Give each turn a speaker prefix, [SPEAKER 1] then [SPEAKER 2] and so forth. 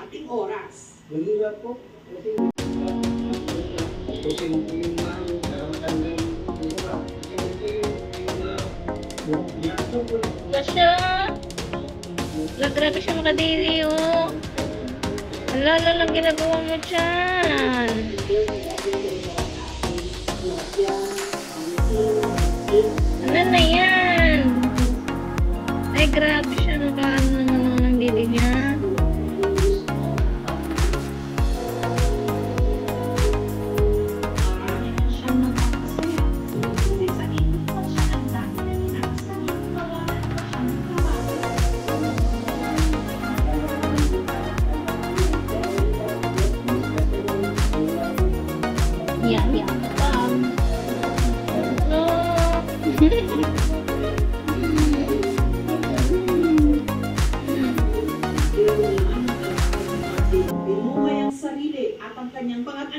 [SPEAKER 1] ating oras.
[SPEAKER 2] Mahirap po. Kasi tusin ko yung kandang hirap.
[SPEAKER 3] Masya! Grabe siya makadiri, oh. Alala lang ginagawa mo dyan. Ano na yan? Ay, grabe siya. Nakaano naman ng dili niya. Yeah. No.
[SPEAKER 1] Binuhay ang sarili at ang kanyang pangat